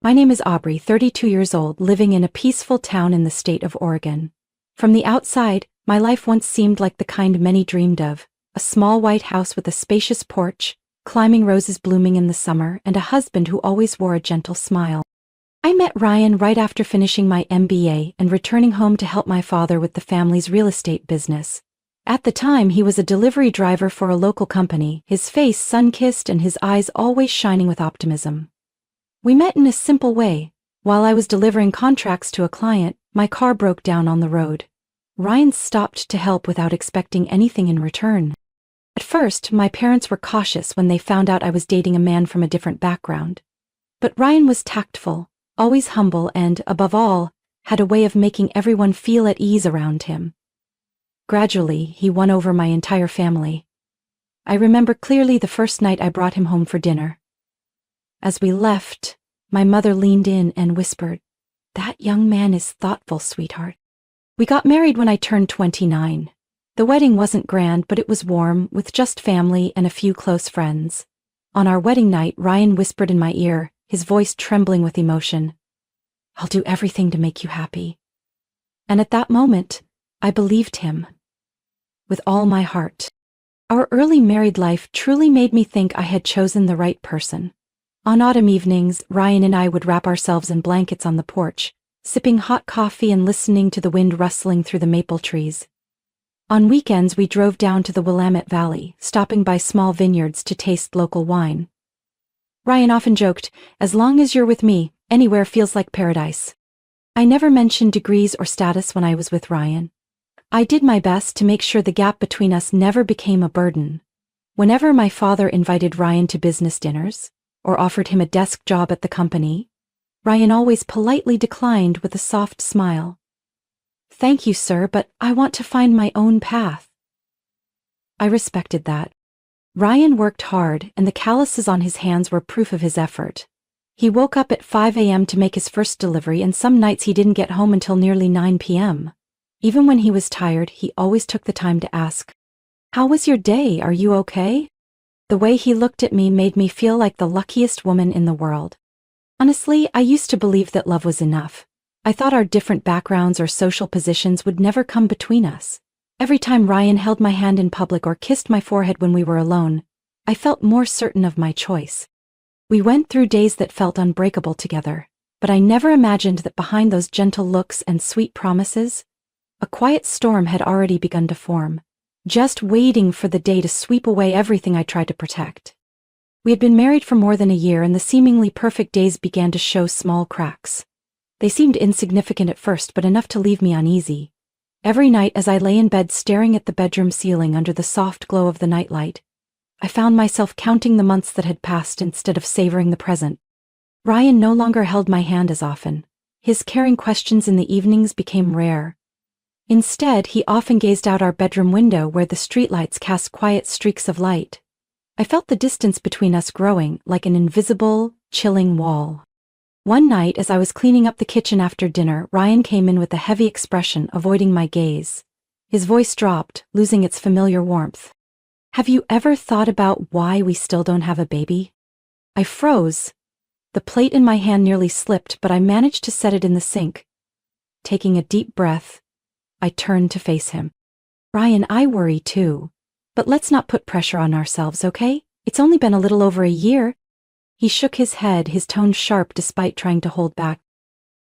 My name is Aubrey, 32 years old, living in a peaceful town in the state of Oregon. From the outside, my life once seemed like the kind many dreamed of, a small white house with a spacious porch, climbing roses blooming in the summer, and a husband who always wore a gentle smile. I met Ryan right after finishing my MBA and returning home to help my father with the family's real estate business. At the time, he was a delivery driver for a local company, his face sun-kissed and his eyes always shining with optimism. We met in a simple way. While I was delivering contracts to a client, my car broke down on the road. Ryan stopped to help without expecting anything in return. At first, my parents were cautious when they found out I was dating a man from a different background. But Ryan was tactful, always humble and, above all, had a way of making everyone feel at ease around him. Gradually, he won over my entire family. I remember clearly the first night I brought him home for dinner. As we left, my mother leaned in and whispered, "That young man is thoughtful, sweetheart." We got married when I turned 29. The wedding wasn't grand, but it was warm, with just family and a few close friends. On our wedding night, Ryan whispered in my ear, his voice trembling with emotion, "I'll do everything to make you happy." And at that moment, I believed him. With all my heart. Our early married life truly made me think I had chosen the right person. On autumn evenings, Ryan and I would wrap ourselves in blankets on the porch, sipping hot coffee and listening to the wind rustling through the maple trees. On weekends, we drove down to the Willamette Valley, stopping by small vineyards to taste local wine. Ryan often joked, "As long as you're with me, anywhere feels like paradise." I never mentioned degrees or status when I was with Ryan. I did my best to make sure the gap between us never became a burden. Whenever my father invited Ryan to business dinners, or offered him a desk job at the company, Ryan always politely declined with a soft smile. "Thank you, sir, but I want to find my own path." I respected that. Ryan worked hard, and the calluses on his hands were proof of his effort. He woke up at 5 a.m. to make his first delivery, and some nights he didn't get home until nearly 9 p.m. Even when he was tired, he always took the time to ask, "How was your day? Are you okay?" The way he looked at me made me feel like the luckiest woman in the world. Honestly, I used to believe that love was enough. I thought our different backgrounds or social positions would never come between us. Every time Ryan held my hand in public or kissed my forehead when we were alone, I felt more certain of my choice. We went through days that felt unbreakable together, but I never imagined that behind those gentle looks and sweet promises, a quiet storm had already begun to form, just waiting for the day to sweep away everything I tried to protect. We had been married for more than a year, and the seemingly perfect days began to show small cracks. They seemed insignificant at first, but enough to leave me uneasy. Every night as I lay in bed staring at the bedroom ceiling under the soft glow of the nightlight, I found myself counting the months that had passed instead of savoring the present. Ryan no longer held my hand as often. His caring questions in the evenings became rare. Instead, he often gazed out our bedroom window where the streetlights cast quiet streaks of light. I felt the distance between us growing, like an invisible, chilling wall. One night, as I was cleaning up the kitchen after dinner, Ryan came in with a heavy expression, avoiding my gaze. His voice dropped, losing its familiar warmth. "Have you ever thought about why we still don't have a baby?" I froze. The plate in my hand nearly slipped, but I managed to set it in the sink. Taking a deep breath, I turned to face him. "Ryan, I worry too. But let's not put pressure on ourselves, okay? It's only been a little over a year." He shook his head, his tone sharp despite trying to hold back.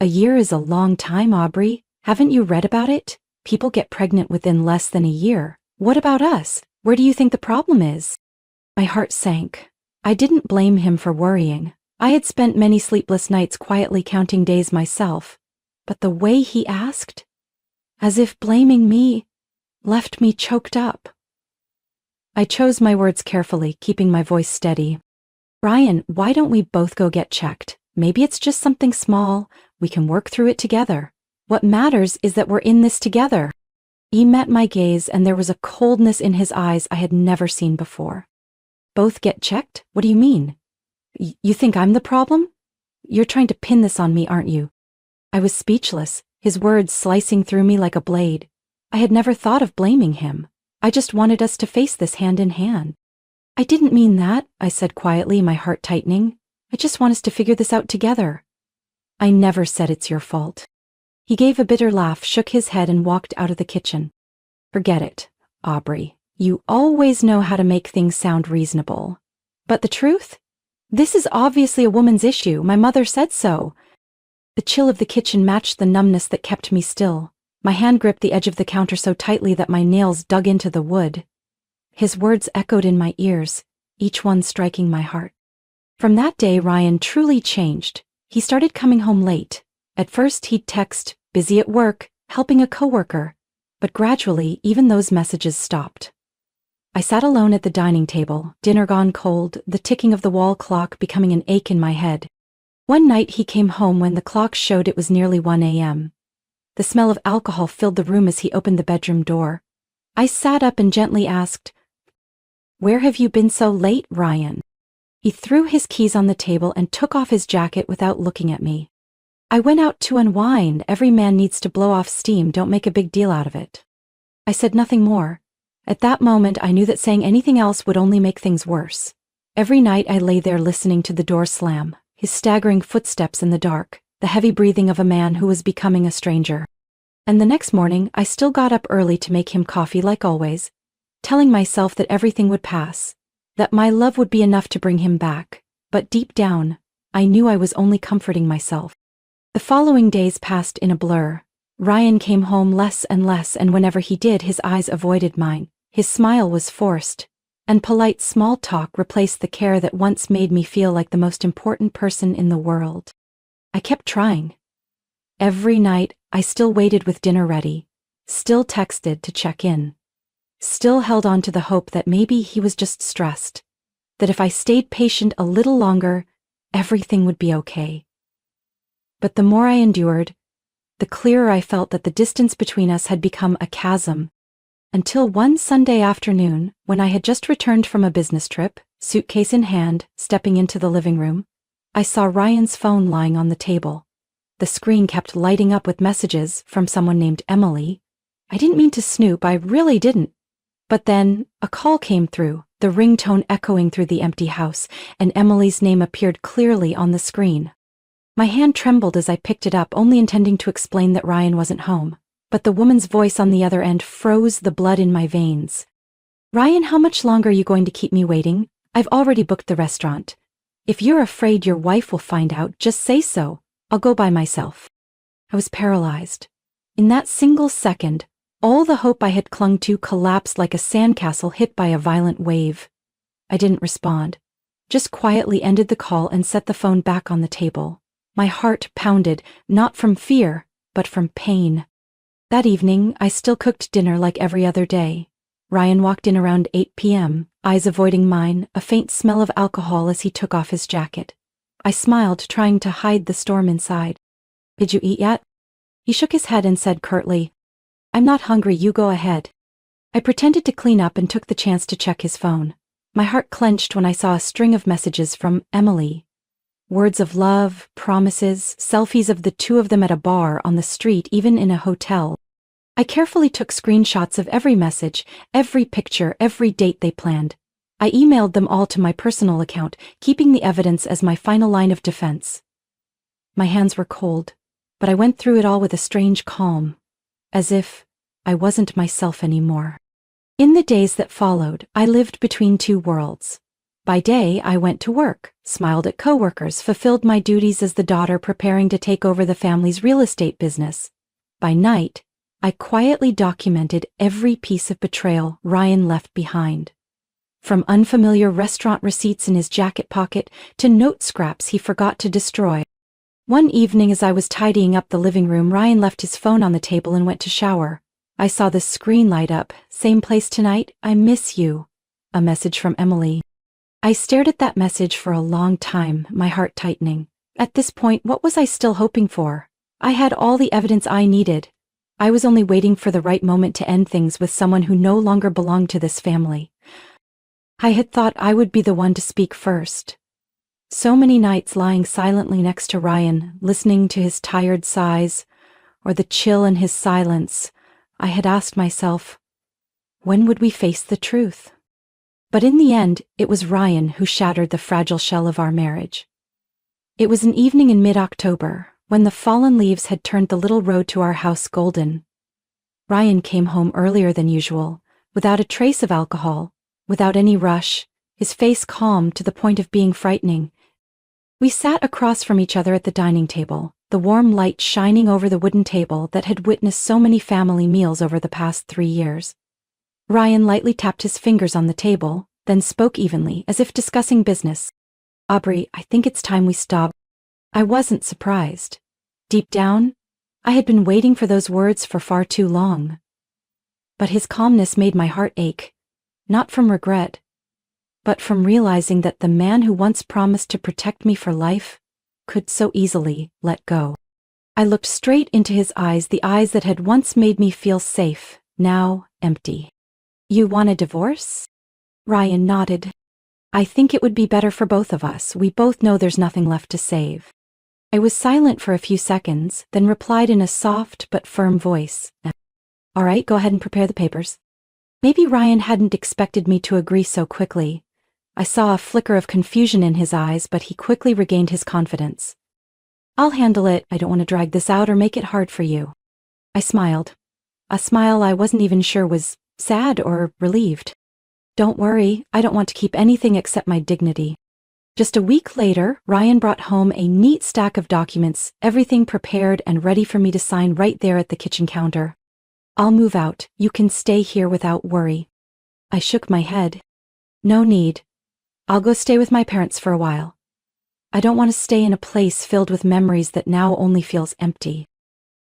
"A year is a long time, Aubrey. Haven't you read about it? People get pregnant within less than a year. What about us? Where do you think the problem is?" My heart sank. I didn't blame him for worrying. I had spent many sleepless nights quietly counting days myself. But the way he asked, as if blaming me, left me choked up. I chose my words carefully, keeping my voice steady. "Ryan, why don't we both go get checked? Maybe it's just something small. We can work through it together. What matters is that we're in this together." He met my gaze, and there was a coldness in his eyes I had never seen before. "Both get checked? What do you mean? You think I'm the problem? You're trying to pin this on me, aren't you?" I was speechless, his words slicing through me like a blade. I had never thought of blaming him. I just wanted us to face this hand in hand. "I didn't mean that," I said quietly, my heart tightening. "I just want us to figure this out together." I never said it's your fault. He gave a bitter laugh, shook his head and walked out of the kitchen. Forget it, Aubrey. You always know how to make things sound reasonable. But the truth? This is obviously a woman's issue. My mother said so. The chill of the kitchen matched the numbness that kept me still. My hand gripped the edge of the counter so tightly that my nails dug into the wood. His words echoed in my ears, each one striking my heart. From that day, Ryan truly changed. He started coming home late. At first, he'd text, busy at work, helping a coworker. But gradually, even those messages stopped. I sat alone at the dining table, dinner gone cold, the ticking of the wall clock becoming an ache in my head. One night he came home when the clock showed it was nearly 1 a.m. The smell of alcohol filled the room as he opened the bedroom door. I sat up and gently asked, "Where have you been so late, Ryan?" He threw his keys on the table and took off his jacket without looking at me. "I went out to unwind. Every man needs to blow off steam. Don't make a big deal out of it." I said nothing more. At that moment, I knew that saying anything else would only make things worse. Every night I lay there listening to the door slam, his staggering footsteps in the dark, the heavy breathing of a man who was becoming a stranger. And the next morning, I still got up early to make him coffee like always, telling myself that everything would pass, that my love would be enough to bring him back. But deep down, I knew I was only comforting myself. The following days passed in a blur. Ryan came home less and less, and whenever he did, his eyes avoided mine. His smile was forced, and polite small talk replaced the care that once made me feel like the most important person in the world. I kept trying. Every night, I still waited with dinner ready, still texted to check in, still held on to the hope that maybe he was just stressed, that if I stayed patient a little longer, everything would be okay. But the more I endured, the clearer I felt that the distance between us had become a chasm. Until one Sunday afternoon, when I had just returned from a business trip, suitcase in hand, stepping into the living room, I saw Ryan's phone lying on the table. The screen kept lighting up with messages from someone named Emily. I didn't mean to snoop, I really didn't. But then, a call came through, the ringtone echoing through the empty house, and Emily's name appeared clearly on the screen. My hand trembled as I picked it up, only intending to explain that Ryan wasn't home. But the woman's voice on the other end froze the blood in my veins. "Ryan, how much longer are you going to keep me waiting? I've already booked the restaurant. If you're afraid your wife will find out, just say so. I'll go by myself." I was paralyzed. In that single second, all the hope I had clung to collapsed like a sandcastle hit by a violent wave. I didn't respond, just quietly ended the call and set the phone back on the table. My heart pounded, not from fear, but from pain. That evening, I still cooked dinner like every other day. Ryan walked in around 8 p.m., eyes avoiding mine, a faint smell of alcohol as he took off his jacket. I smiled, trying to hide the storm inside. "Did you eat yet?" He shook his head and said curtly, "I'm not hungry, you go ahead." I pretended to clean up and took the chance to check his phone. My heart clenched when I saw a string of messages from Emily. Words of love, promises, selfies of the two of them at a bar, on the street, even in a hotel. I carefully took screenshots of every message, every picture, every date they planned. I emailed them all to my personal account, keeping the evidence as my final line of defense. My hands were cold, but I went through it all with a strange calm, as if I wasn't myself anymore. In the days that followed, I lived between two worlds. By day, I went to work, smiled at coworkers, fulfilled my duties as the daughter preparing to take over the family's real estate business. By night, I quietly documented every piece of betrayal Ryan left behind. From unfamiliar restaurant receipts in his jacket pocket to note scraps he forgot to destroy. One evening as I was tidying up the living room, Ryan left his phone on the table and went to shower. I saw the screen light up. "Same place tonight, I miss you." A message from Emily. I stared at that message for a long time, my heart tightening. At this point, what was I still hoping for? I had all the evidence I needed. I was only waiting for the right moment to end things with someone who no longer belonged to this family. I had thought I would be the one to speak first. So many nights lying silently next to Ryan, listening to his tired sighs, or the chill in his silence, I had asked myself, when would we face the truth? But in the end, it was Ryan who shattered the fragile shell of our marriage. It was an evening in mid-October, when the fallen leaves had turned the little road to our house golden. Ryan came home earlier than usual, without a trace of alcohol, without any rush, his face calm to the point of being frightening. We sat across from each other at the dining table, the warm light shining over the wooden table that had witnessed so many family meals over the past 3 years. Ryan lightly tapped his fingers on the table, then spoke evenly, as if discussing business. "Aubrey, I think it's time we stop." I wasn't surprised. Deep down, I had been waiting for those words for far too long. But his calmness made my heart ache, not from regret, but from realizing that the man who once promised to protect me for life could so easily let go. I looked straight into his eyes, the eyes that had once made me feel safe, now empty. "You want a divorce?" Ryan nodded. "I think it would be better for both of us. We both know there's nothing left to save." I was silent for a few seconds, then replied in a soft but firm voice. "All right, go ahead and prepare the papers." Maybe Ryan hadn't expected me to agree so quickly. I saw a flicker of confusion in his eyes, but he quickly regained his confidence. "I'll handle it. I don't want to drag this out or make it hard for you." I smiled. A smile I wasn't even sure was sad or relieved. "Don't worry, I don't want to keep anything except my dignity." Just a week later, Ryan brought home a neat stack of documents, everything prepared and ready for me to sign right there at the kitchen counter. "I'll move out. You can stay here without worry." I shook my head. "No need. I'll go stay with my parents for a while. I don't want to stay in a place filled with memories that now only feels empty."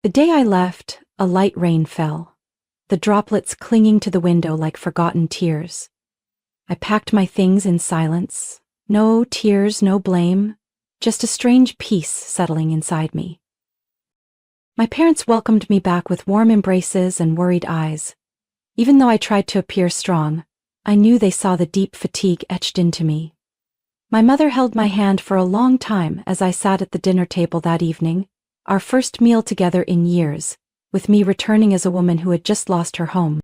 The day I left, a light rain fell, the droplets clinging to the window like forgotten tears. I packed my things in silence. No tears, no blame, just a strange peace settling inside me. My parents welcomed me back with warm embraces and worried eyes. Even though I tried to appear strong, I knew they saw the deep fatigue etched into me. My mother held my hand for a long time as I sat at the dinner table that evening, our first meal together in years, with me returning as a woman who had just lost her home.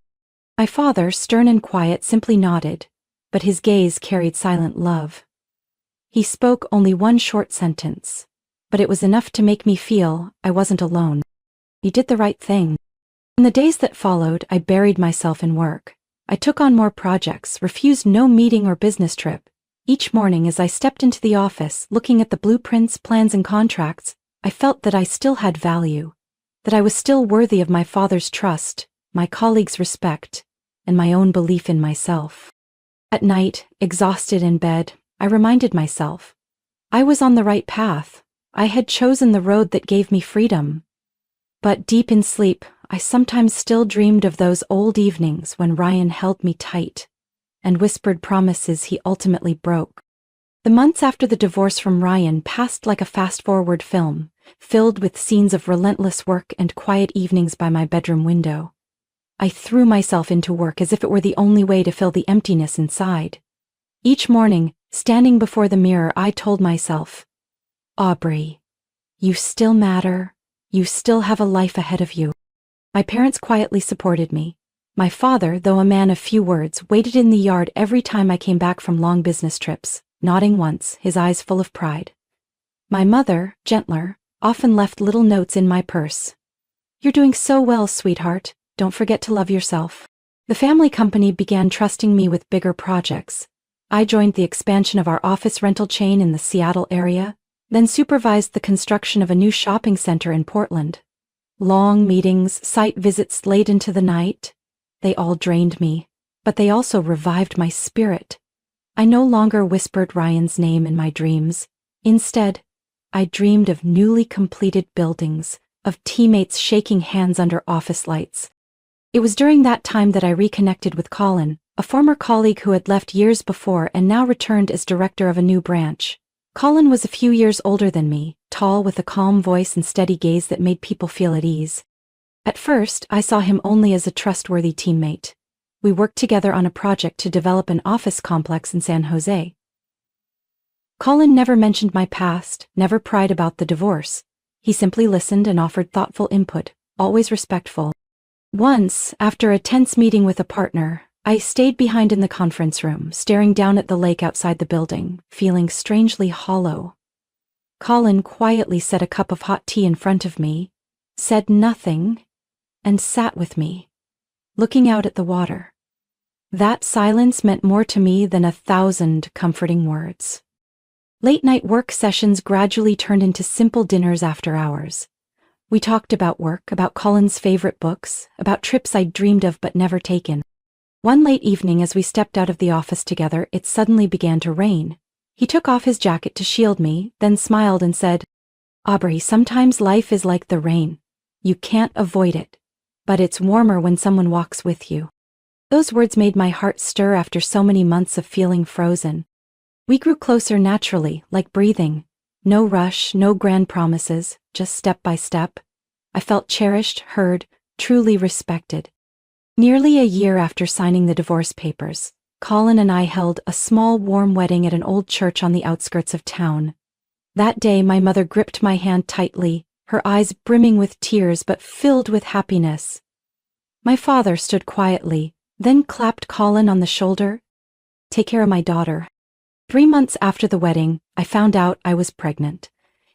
My father, stern and quiet, simply nodded, but his gaze carried silent love. He spoke only one short sentence, but it was enough to make me feel I wasn't alone. "You did the right thing." In the days that followed, I buried myself in work. I took on more projects, refused no meeting or business trip. Each morning as I stepped into the office, looking at the blueprints, plans, and contracts, I felt that I still had value, that I was still worthy of my father's trust, my colleagues' respect, and my own belief in myself. At night, exhausted in bed, I reminded myself, I was on the right path. I had chosen the road that gave me freedom. But deep in sleep, I sometimes still dreamed of those old evenings when Ryan held me tight and whispered promises he ultimately broke. The months after the divorce from Ryan passed like a fast-forward film, filled with scenes of relentless work and quiet evenings by my bedroom window. I threw myself into work as if it were the only way to fill the emptiness inside. Each morning, standing before the mirror, I told myself, "Aubrey, you still matter. You still have a life ahead of you." My parents quietly supported me. My father, though a man of few words, waited in the yard every time I came back from long business trips, nodding once, his eyes full of pride. My mother, gentler, often left little notes in my purse. "You're doing so well, sweetheart. Don't forget to love yourself." The family company began trusting me with bigger projects. I joined the expansion of our office rental chain in the Seattle area, then supervised the construction of a new shopping center in Portland. Long meetings, site visits late into the night, they all drained me, but they also revived my spirit. I no longer whispered Ryan's name in my dreams. Instead, I dreamed of newly completed buildings, of teammates shaking hands under office lights. It was during that time that I reconnected with Colin, a former colleague who had left years before and now returned as director of a new branch. Colin was a few years older than me, tall with a calm voice and steady gaze that made people feel at ease. At first, I saw him only as a trustworthy teammate. We worked together on a project to develop an office complex in San Jose. Colin never mentioned my past, never pried about the divorce. He simply listened and offered thoughtful input, always respectful. Once, after a tense meeting with a partner, I stayed behind in the conference room, staring down at the lake outside the building, feeling strangely hollow. Colin quietly set a cup of hot tea in front of me, said nothing, and sat with me, looking out at the water. That silence meant more to me than 1,000 comforting words. Late-night work sessions gradually turned into simple dinners after hours. We talked about work, about Colin's favorite books, about trips I'd dreamed of but never taken. One late evening as we stepped out of the office together, it suddenly began to rain. He took off his jacket to shield me, then smiled and said, "Aubrey, sometimes life is like the rain. You can't avoid it, but it's warmer when someone walks with you." Those words made my heart stir after so many months of feeling frozen. We grew closer naturally, like breathing. No rush, no grand promises, just step by step. I felt cherished, heard, truly respected. Nearly a year after signing the divorce papers, Colin and I held a small warm wedding at an old church on the outskirts of town. That day my mother gripped my hand tightly, her eyes brimming with tears but filled with happiness. My father stood quietly, then clapped Colin on the shoulder. "Take care of my daughter." 3 months after the wedding, I found out I was pregnant.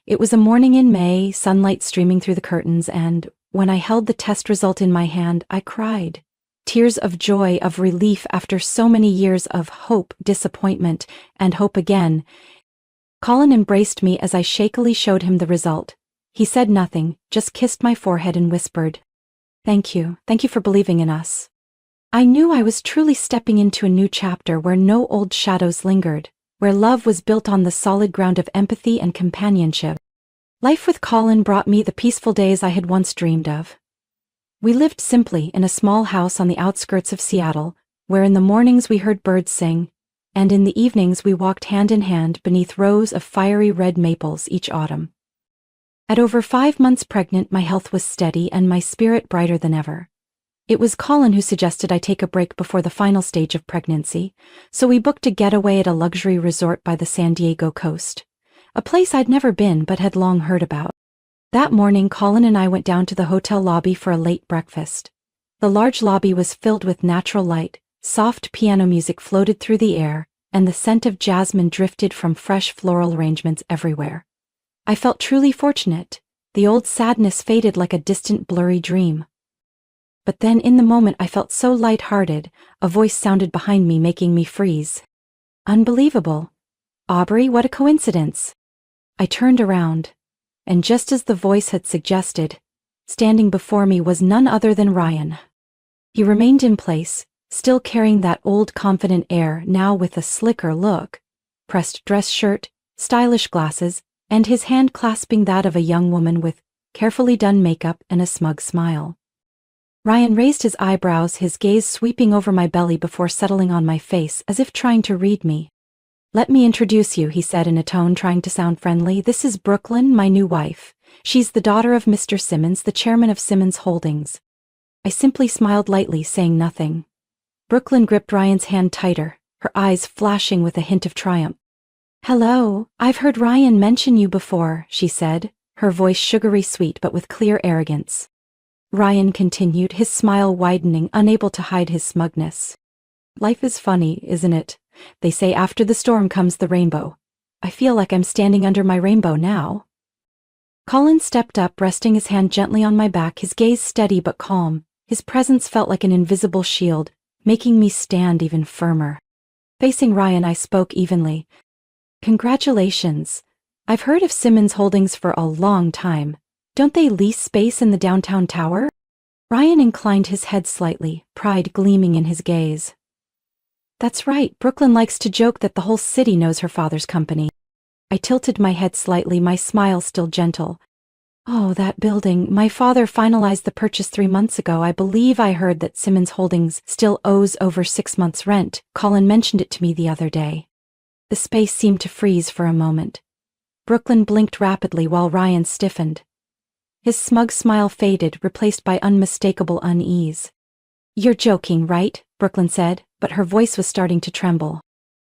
It was a morning in May, sunlight streaming through the curtains, and when I held the test result in my hand, I cried. Tears of joy, of relief after so many years of hope, disappointment, and hope again. Colin embraced me as I shakily showed him the result. He said nothing, just kissed my forehead and whispered, Thank you for believing in us." I knew I was truly stepping into a new chapter where no old shadows lingered, where love was built on the solid ground of empathy and companionship. Life with Colin brought me the peaceful days I had once dreamed of. We lived simply in a small house on the outskirts of Seattle, where in the mornings we heard birds sing, and in the evenings we walked hand in hand beneath rows of fiery red maples each autumn. At over 5 months pregnant, my health was steady and my spirit brighter than ever. It was Colin who suggested I take a break before the final stage of pregnancy, so we booked a getaway at a luxury resort by the San Diego coast, a place I'd never been but had long heard about. That morning, Colin and I went down to the hotel lobby for a late breakfast. The large lobby was filled with natural light, soft piano music floated through the air, and the scent of jasmine drifted from fresh floral arrangements everywhere. I felt truly fortunate. The old sadness faded like a distant blurry dream. But then in the moment I felt so light-hearted, a voice sounded behind me making me freeze. "Unbelievable. Aubrey, what a coincidence." I turned around, and just as the voice had suggested, standing before me was none other than Ryan. He remained in place, still carrying that old confident air, now with a slicker look, pressed dress shirt, stylish glasses, and his hand clasping that of a young woman with carefully done makeup and a smug smile. Ryan raised his eyebrows, his gaze sweeping over my belly before settling on my face as if trying to read me. "Let me introduce you," he said in a tone trying to sound friendly. "This is Brooklyn, my new wife. She's the daughter of Mr. Simmons, the chairman of Simmons Holdings." I simply smiled lightly, saying nothing. Brooklyn gripped Ryan's hand tighter, her eyes flashing with a hint of triumph. "Hello, I've heard Ryan mention you before," she said, her voice sugary sweet but with clear arrogance. Ryan continued, his smile widening, unable to hide his smugness. "Life is funny, isn't it? They say after the storm comes the rainbow. I feel like I'm standing under my rainbow now." Colin stepped up, resting his hand gently on my back, his gaze steady but calm. His presence felt like an invisible shield, making me stand even firmer. Facing Ryan, I spoke evenly. "Congratulations. I've heard of Simmons Holdings for a long time. Don't they lease space in the downtown tower?" Ryan inclined his head slightly, pride gleaming in his gaze. "That's right, Brooklyn likes to joke that the whole city knows her father's company." I tilted my head slightly, my smile still gentle. "Oh, that building. My father finalized the purchase 3 months ago. I believe I heard that Simmons Holdings still owes over 6 months' rent. Colin mentioned it to me the other day." The space seemed to freeze for a moment. Brooklyn blinked rapidly while Ryan stiffened. His smug smile faded, replaced by unmistakable unease. "You're joking, right?" Brooklyn said, but her voice was starting to tremble.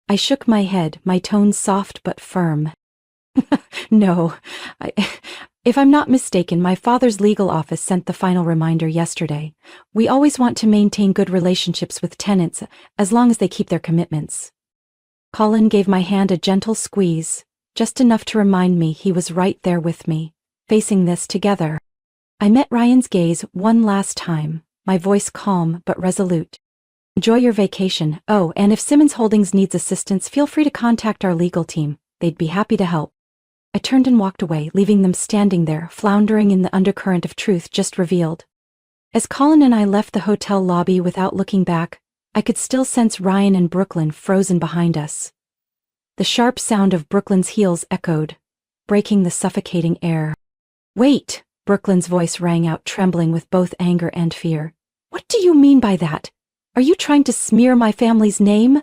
I shook my head, my tone soft but firm. "No, if I'm not mistaken, my father's legal office sent the final reminder yesterday. We always want to maintain good relationships with tenants, as long as they keep their commitments." Colin gave my hand a gentle squeeze, just enough to remind me he was right there with me, facing this together. I met Ryan's gaze one last time, my voice calm but resolute. Enjoy your vacation. Oh, and if Simmons Holdings needs assistance, feel free to contact our legal team. They'd be happy to help. I turned and walked away, leaving them standing there, floundering in the undercurrent of truth just revealed. As Colin and I left the hotel lobby without looking back, I could still sense Ryan and Brooklyn frozen behind us. The sharp sound of Brooklyn's heels echoed, breaking the suffocating air. "Wait!" Brooklyn's voice rang out, trembling with both anger and fear. "What do you mean by that? Are you trying to smear my family's name?"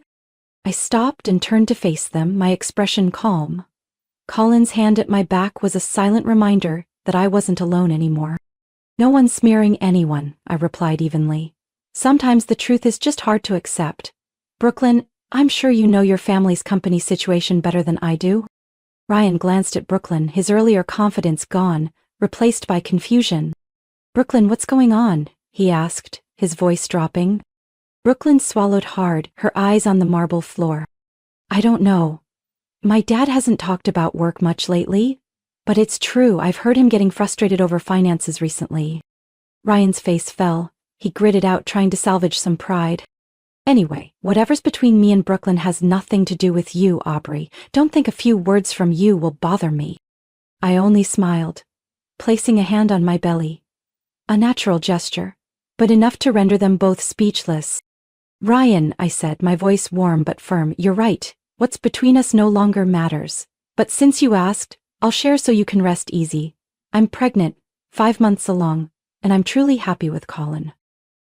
I stopped and turned to face them, my expression calm. Colin's hand at my back was a silent reminder that I wasn't alone anymore. "No one's smearing anyone," I replied evenly. "Sometimes the truth is just hard to accept. Brooklyn, I'm sure you know your family's company situation better than I do." Ryan glanced at Brooklyn, his earlier confidence gone, replaced by confusion. "Brooklyn, what's going on?" he asked, his voice dropping. Brooklyn swallowed hard, her eyes on the marble floor. "I don't know. My dad hasn't talked about work much lately, but it's true, I've heard him getting frustrated over finances recently." Ryan's face fell. He gritted out, trying to salvage some pride. "Anyway, whatever's between me and Brooklyn has nothing to do with you, Aubrey. Don't think a few words from you will bother me." I only smiled, placing a hand on my belly. A natural gesture, but enough to render them both speechless. "Ryan," I said, my voice warm but firm, "you're right. What's between us no longer matters. But since you asked, I'll share so you can rest easy. I'm pregnant, 5 months along, and I'm truly happy with Colin."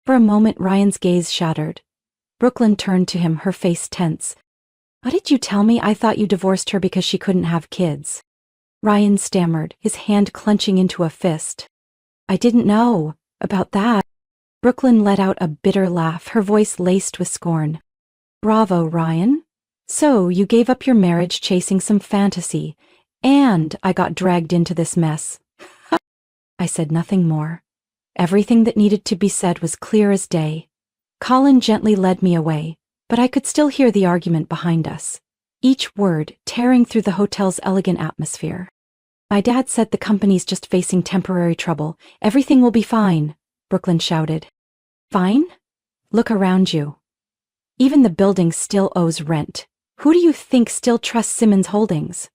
For a moment Ryan's gaze shattered. Brooklyn turned to him, her face tense. "What did you tell me? I thought you divorced her because she couldn't have kids." Ryan stammered, his hand clenching into a fist. "I didn't know about that." Brooklyn let out a bitter laugh, her voice laced with scorn. "Bravo, Ryan. So you gave up your marriage chasing some fantasy, and I got dragged into this mess." I said nothing more. Everything that needed to be said was clear as day. Colin gently led me away, but I could still hear the argument behind us, each word tearing through the hotel's elegant atmosphere. "My dad said the company's just facing temporary trouble. Everything will be fine," Brooklyn shouted. "Fine? Look around you. Even the building still owes rent. Who do you think still trusts Simmons Holdings?"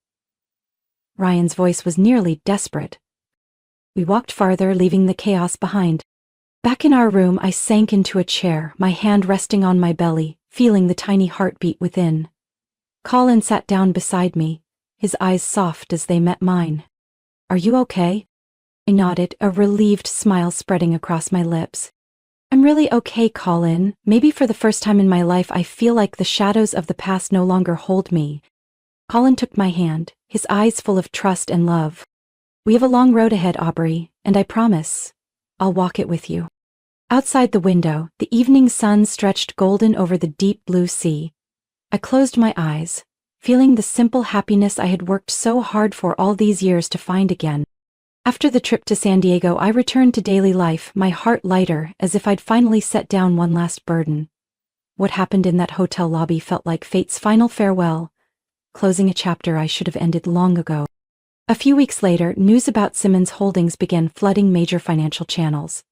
Ryan's voice was nearly desperate. We walked farther, leaving the chaos behind. Back in our room, I sank into a chair, my hand resting on my belly, feeling the tiny heartbeat within. Colin sat down beside me, his eyes soft as they met mine. "Are you okay?" I nodded, a relieved smile spreading across my lips. "I'm really okay, Colin. Maybe for the first time in my life I feel like the shadows of the past no longer hold me." Colin took my hand, his eyes full of trust and love. "We have a long road ahead, Aubrey, and I promise, I'll walk it with you." Outside the window, the evening sun stretched golden over the deep blue sea. I closed my eyes, feeling the simple happiness I had worked so hard for all these years to find again. After the trip to San Diego, I returned to daily life, my heart lighter, as if I'd finally set down one last burden. What happened in that hotel lobby felt like fate's final farewell, closing a chapter I should have ended long ago. A few weeks later, news about Simmons Holdings began flooding major financial channels.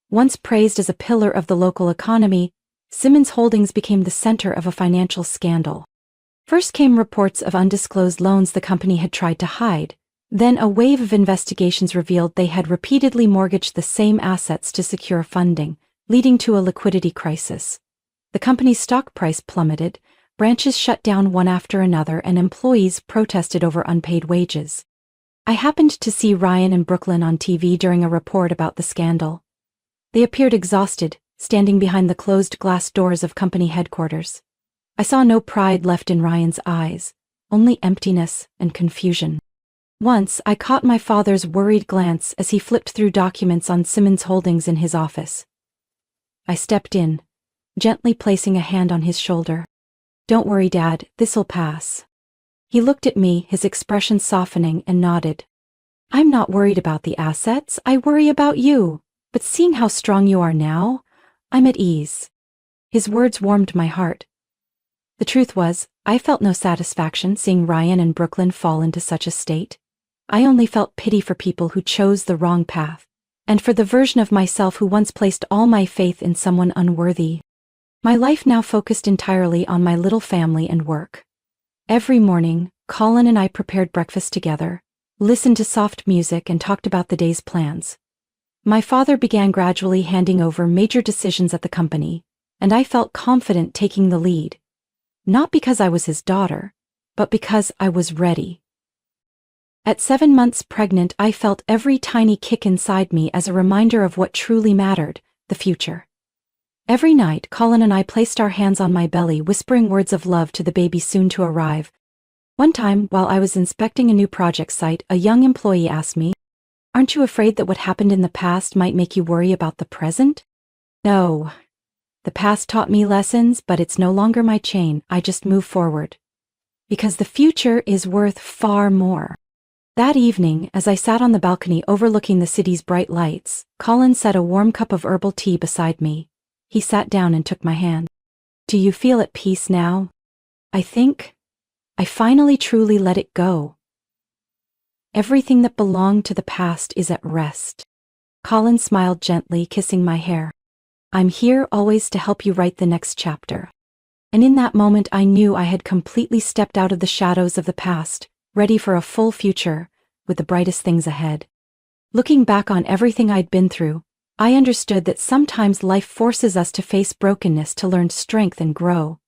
Once praised as a pillar of the local economy, Simmons Holdings became the center of a financial scandal. First came reports of undisclosed loans the company had tried to hide. Then a wave of investigations revealed they had repeatedly mortgaged the same assets to secure funding, leading to a liquidity crisis. The company's stock price plummeted, branches shut down one after another, and employees protested over unpaid wages. I happened to see Ryan and Brooklyn on TV during a report about the scandal. They appeared exhausted, standing behind the closed glass doors of company headquarters. I saw no pride left in Ryan's eyes, only emptiness and confusion. Once, I caught my father's worried glance as he flipped through documents on Simmons Holdings in his office. I stepped in, gently placing a hand on his shoulder. "Don't worry, Dad, this'll pass." He looked at me, his expression softening, and nodded. "I'm not worried about the assets, I worry about you. But seeing how strong you are now, I'm at ease." His words warmed my heart. The truth was, I felt no satisfaction seeing Ryan and Brooklyn fall into such a state. I only felt pity for people who chose the wrong path, and for the version of myself who once placed all my faith in someone unworthy. My life now focused entirely on my little family and work. Every morning, Colin and I prepared breakfast together, listened to soft music and talked about the day's plans. My father began gradually handing over major decisions at the company, and I felt confident taking the lead. Not because I was his daughter, but because I was ready. At 7 months pregnant, I felt every tiny kick inside me as a reminder of what truly mattered, the future. Every night, Colin and I placed our hands on my belly, whispering words of love to the baby soon to arrive. One time, while I was inspecting a new project site, a young employee asked me, "Aren't you afraid that what happened in the past might make you worry about the present?" No. The past taught me lessons, but it's no longer my chain. I just move forward. Because the future is worth far more. That evening, as I sat on the balcony overlooking the city's bright lights, Colin set a warm cup of herbal tea beside me. He sat down and took my hand. "Do you feel at peace now?" "I think I finally truly let it go. Everything that belonged to the past is at rest." Colin smiled gently, kissing my hair. "I'm here always to help you write the next chapter." And in that moment I knew I had completely stepped out of the shadows of the past, ready for a full future, with the brightest things ahead. Looking back on everything I'd been through, I understood that sometimes life forces us to face brokenness to learn strength and grow.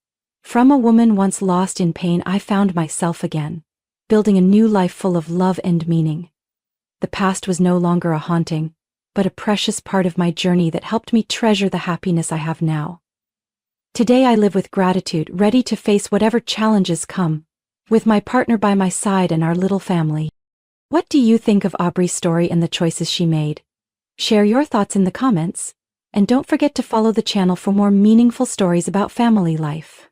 From a woman once lost in pain, I found myself again, building a new life full of love and meaning. The past was no longer a haunting, but a precious part of my journey that helped me treasure the happiness I have now. Today I live with gratitude, ready to face whatever challenges come, with my partner by my side and our little family. What do you think of Aubrey's story and the choices she made? Share your thoughts in the comments, and don't forget to follow the channel for more meaningful stories about family life.